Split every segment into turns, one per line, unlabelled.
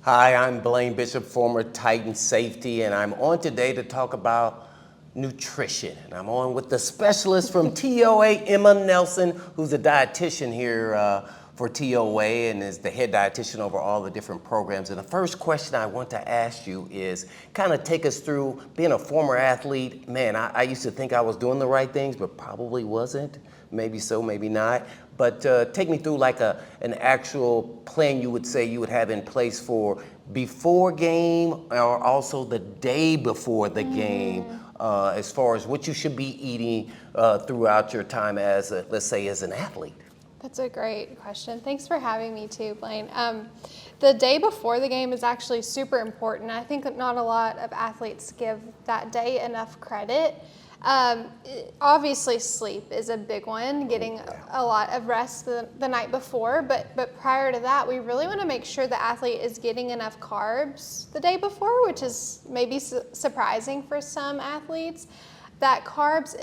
Hi, I'm Blaine Bishop, former Titan safety, and I'm on today to talk about nutrition. And I'm on with the specialist from TOA, Emma Nelson, who's a dietitian here for TOA and is the head dietitian over all the different programs. And the first question I want to ask you is kind of take us through being a former athlete. Man, I used to think I was doing the right things, but probably wasn't. Maybe so, maybe not. But take me through like an actual plan you would say you would have in place for before game or also the day before the game, as far as what you should be eating throughout your time as, let's say, as an athlete.
That's a great question. Thanks for having me too, Blaine. The day before the game is actually super important. I think that not a lot of athletes give that day enough credit. Obviously sleep is a big one, getting a lot of rest the night before, but prior to that, we really want to make sure the athlete is getting enough carbs the day before, which is maybe surprising for some athletes. That carbs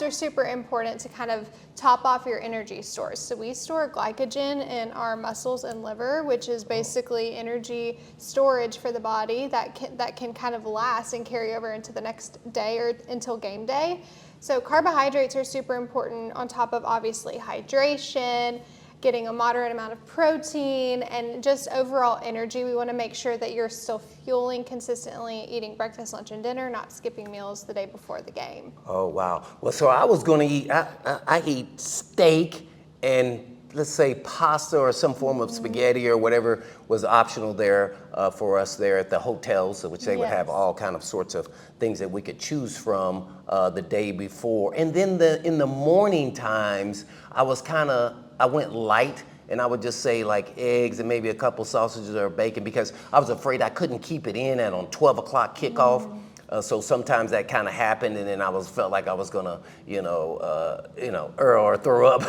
are super important to kind of top off your energy stores. So we store glycogen in our muscles and liver, which is basically energy storage for the body that can kind of last and carry over into the next day or until game day. So carbohydrates are super important on top of obviously hydration, getting a moderate amount of protein, and just overall energy. We want to make sure that you're still fueling consistently, eating breakfast, lunch, and dinner, not skipping meals the day before the game.
Oh, wow. Well, so I was going to eat, I eat steak and let's say pasta or some form of spaghetti or whatever was optional there for us there at the hotels, which they would have all kind of sorts of things that we could choose from the day before. And then in the morning times, I went light, and I would just say like eggs and maybe a couple sausages or bacon because I was afraid I couldn't keep it in on 12 o'clock kickoff. So sometimes that kind of happened, and then felt like I was gonna, or throw up,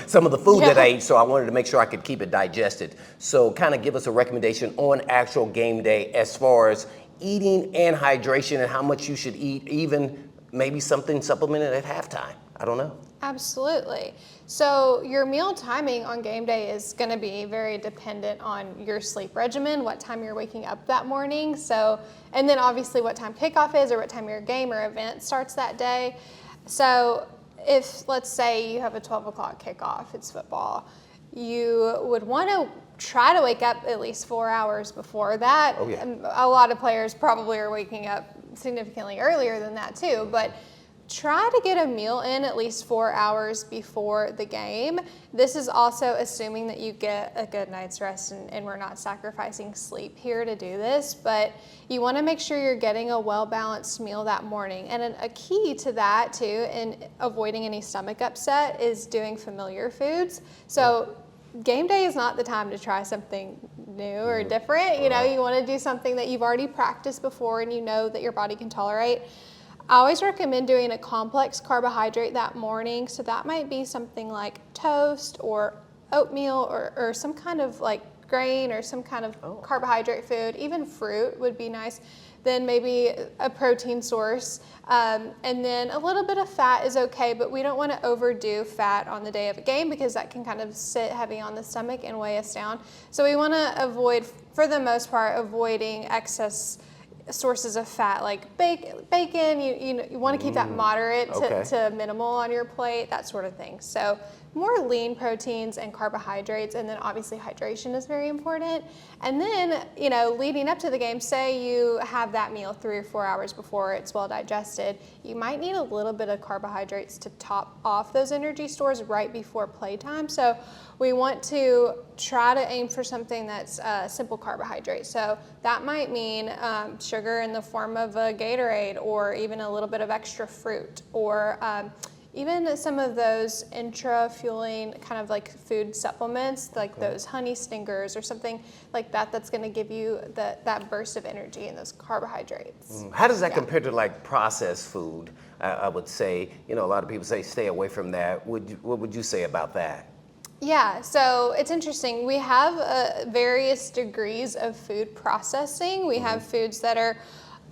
some of the food that I ate. So I wanted to make sure I could keep it digested. So kind of give us a recommendation on actual game day as far as eating and hydration and how much you should eat, even maybe something supplemented at halftime. I don't know.
Absolutely. So your meal timing on game day is going to be very dependent on your sleep regimen, what time you're waking up that morning. So, and then obviously what time kickoff is or what time your game or event starts that day. So if, let's say you have a 12 o'clock kickoff, it's football, you would want to try to wake up at least 4 hours before that.
Oh, yeah.
A lot of players probably are waking up significantly earlier than that too, but try to get a meal in at least 4 hours before the game. This is also assuming that you get a good night's rest, and we're not sacrificing sleep here to do this, but you want to make sure you're getting a well-balanced meal that morning. And a key to that too, in avoiding any stomach upset, is doing familiar foods. So game day is not the time to try something new or different. You know, you want to do something that you've already practiced before and you know that your body can tolerate. I always recommend doing a complex carbohydrate that morning. So that might be something like toast or oatmeal or some kind of like grain or some kind of carbohydrate food. Even fruit would be nice. Then maybe a protein source. And then a little bit of fat is okay, but we don't want to overdo fat on the day of a game because that can kind of sit heavy on the stomach and weigh us down. So we want to avoid, for the most part, avoiding excess sources of fat like bacon. You want to keep that moderate to minimal on your plate, that sort of thing. So more lean proteins and carbohydrates, and then obviously hydration is very important. And then, leading up to the game, say you have that meal 3 or 4 hours before it's well digested, you might need a little bit of carbohydrates to top off those energy stores right before playtime. So we want to try to aim for something that's simple carbohydrate. So that might mean sugar in the form of a Gatorade, or even a little bit of extra fruit, or even some of those intra-fueling kind of like food supplements, like those honey stingers or something like that, that's going to give you that burst of energy in those carbohydrates.
How does that compare to like processed food? I would say, a lot of people say stay away from that. What would you say about that?
Yeah, so it's interesting. We have various degrees of food processing. We have foods that are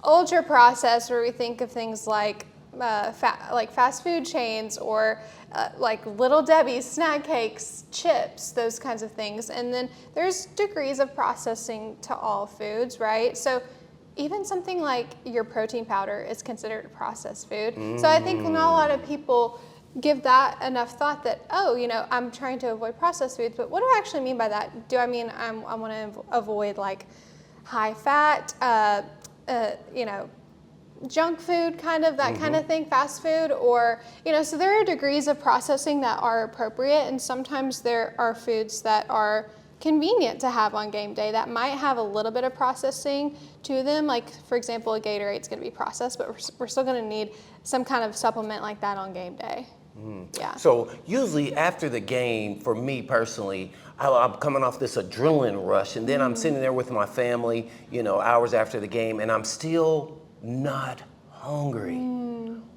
ultra processed, where we think of things like like fast food chains or like Little Debbie's snack cakes, chips, those kinds of things. And then there's degrees of processing to all foods, right? So even something like your protein powder is considered a processed food. So I think not a lot of people give that enough thought that, oh, I'm trying to avoid processed foods, but what do I actually mean by that? Do I mean I want to avoid like high fat, junk food, kind of that kind of thing, fast food, or, so there are degrees of processing that are appropriate, and sometimes there are foods that are convenient to have on game day that might have a little bit of processing to them. Like, for example, a Gatorade's going to be processed, but we're still going to need some kind of supplement like that on game day. Yeah.
So usually after the game, for me personally, I'm coming off this adrenaline rush, and then I'm sitting there with my family, hours after the game, and I'm still not hungry.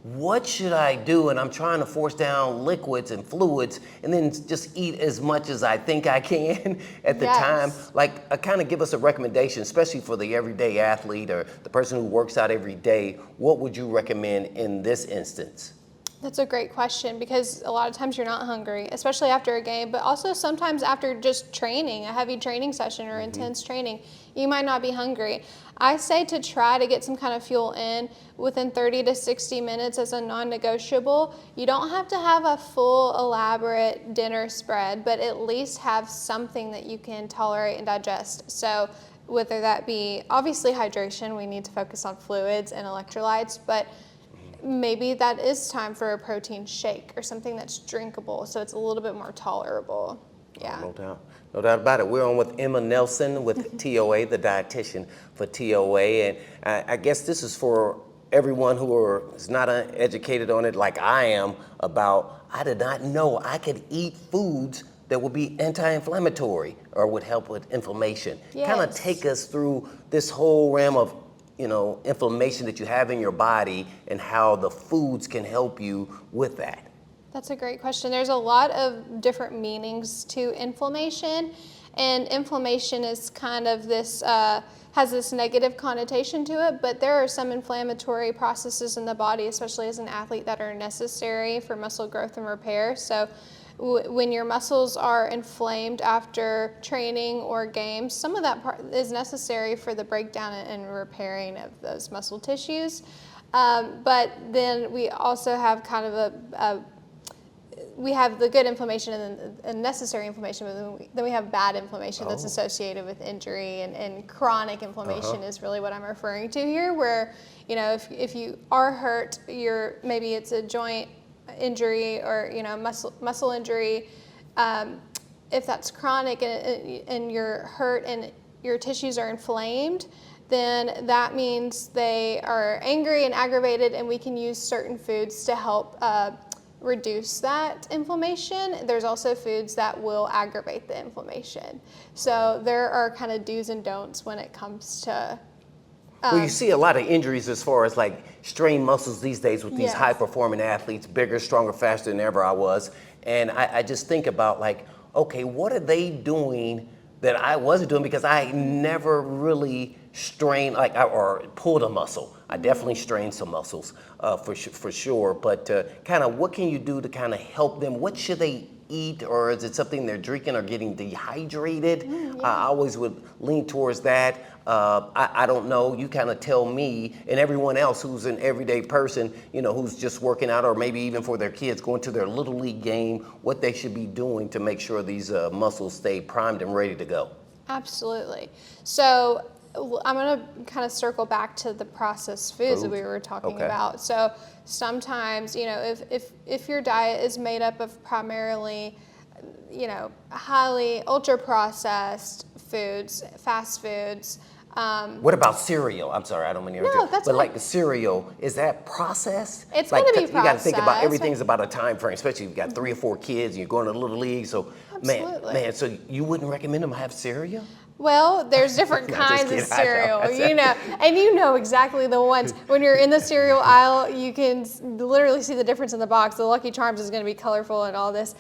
What should I do? And I'm trying to force down liquids and fluids and then just eat as much as I think I can at the time. Like, kind of give us a recommendation, especially for the everyday athlete or the person who works out every day. What would you recommend in this instance?
That's a great question, because a lot of times you're not hungry, especially after a game, but also sometimes after just training, a heavy training session or intense training, you might not be hungry. I say to try to get some kind of fuel in within 30 to 60 minutes as a non-negotiable. You don't have to have a full elaborate dinner spread, but at least have something that you can tolerate and digest. So whether that be, obviously hydration, we need to focus on fluids and electrolytes, but maybe that is time for a protein shake or something that's drinkable, so it's a little bit more tolerable. Yeah.
No doubt about it. We're on with Emma Nelson with TOA, the dietitian for TOA, and I guess this is for everyone who is not educated on it like I am about, I did not know I could eat foods that would be anti-inflammatory or would help with inflammation.
Yes.
Kind of take us through this whole realm of inflammation that you have in your body and how the foods can help you with that.
That's a great question. There's a lot of different meanings to inflammation, and inflammation is kind of this, has this negative connotation to it, but there are some inflammatory processes in the body, especially as an athlete, that are necessary for muscle growth and repair. So when your muscles are inflamed after training or games, some of that part is necessary for the breakdown and repairing of those muscle tissues. But then we also have kind of we have the good inflammation and necessary inflammation, but then we have bad inflammation that's associated with injury, and chronic inflammation is really what I'm referring to here, where, if you are hurt, maybe it's a joint injury or, muscle injury, if that's chronic and you're hurt and your tissues are inflamed, then that means they are angry and aggravated, and we can use certain foods to help reduce that inflammation. There's also foods that will aggravate the inflammation. So there are kind of do's and don'ts when it comes to
well, you see a lot of injuries as far as like strained muscles these days with these
Yes.
high-performing athletes, bigger, stronger, faster than ever I was. And I just think about like, okay, what are they doing that I wasn't doing, because I never really strained or pulled a muscle. I definitely strained some muscles for sure, but kind of what can you do to kind of help them? What should they eat, or is it something they're drinking or getting dehydrated? I always would lean towards that. I don't know, you kind of tell me and everyone else who's an everyday person, who's just working out, or maybe even for their kids going to their little league game, what they should be doing to make sure these muscles stay primed and ready to go.
Absolutely. So I'm going to kind of circle back to the processed foods that we were talking about. So sometimes, if your diet is made up of primarily, highly ultra processed foods, fast foods.
What about cereal? I'm sorry, I don't mean to interrupt.
No, that's
but
fine.
like the cereal, is that processed?
It's going to be
You got to think about
processed.
everything's about a time frame, especially if you've got 3 or 4 kids and you're going to little league. So
Absolutely.
man, so you wouldn't recommend them have cereal?
Well, there's different
No, just
kinds of
kidding. I know.
cereal, and you know exactly the ones. When you're in the cereal aisle, you can literally see the difference in the box. The Lucky Charms is going to be colorful and all this.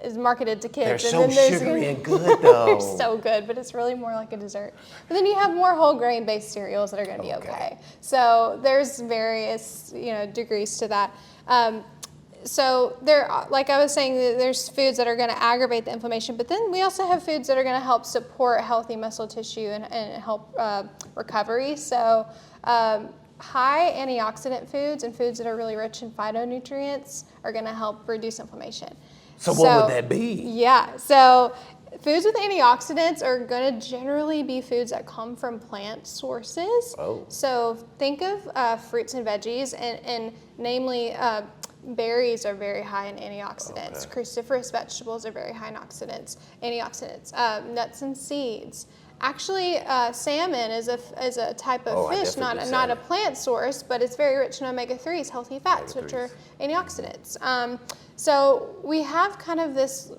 is marketed to kids.
They're
and
so
then
sugary and good, though.
They're so good, but it's really more like a dessert. But then you have more whole grain based cereals that are going to be okay. So there's various degrees to that. So there, like I was saying, there's foods that are going to aggravate the inflammation, but then we also have foods that are going to help support healthy muscle tissue and help recovery. So high antioxidant foods and foods that are really rich in phytonutrients are going to help reduce inflammation.
So what would that be?
Yeah, so foods with antioxidants are going to generally be foods that come from plant sources.
Oh.
So think of fruits and veggies, and namely berries are very high in antioxidants.
Okay.
Cruciferous vegetables are very high in antioxidants. Nuts and seeds. Actually, salmon is a type of fish, not a plant source, but it's very rich in omega-3s, healthy fats, which are antioxidants. So we have kind of this,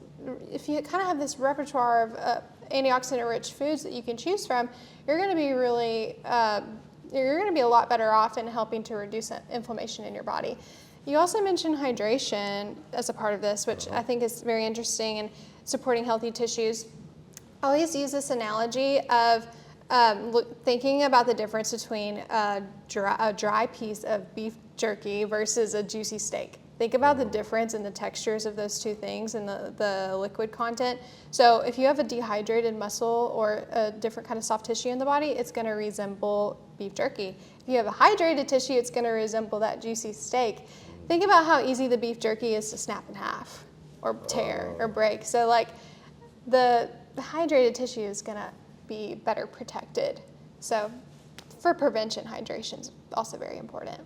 if you kind of have this repertoire of antioxidant-rich foods that you can choose from, you're going to be really, you're going to be a lot better off in helping to reduce inflammation in your body. You also mentioned hydration as a part of this, which I think is very interesting in supporting healthy tissues. I always use this analogy of thinking about the difference between a dry piece of beef jerky versus a juicy steak. Think about the difference in the textures of those two things and the liquid content. So if you have a dehydrated muscle or a different kind of soft tissue in the body, it's going to resemble beef jerky. If you have a hydrated tissue, it's going to resemble that juicy steak. Think about how easy the beef jerky is to snap in half or tear or break. So like the hydrated tissue is going to be better protected. So for prevention, hydration is also very important.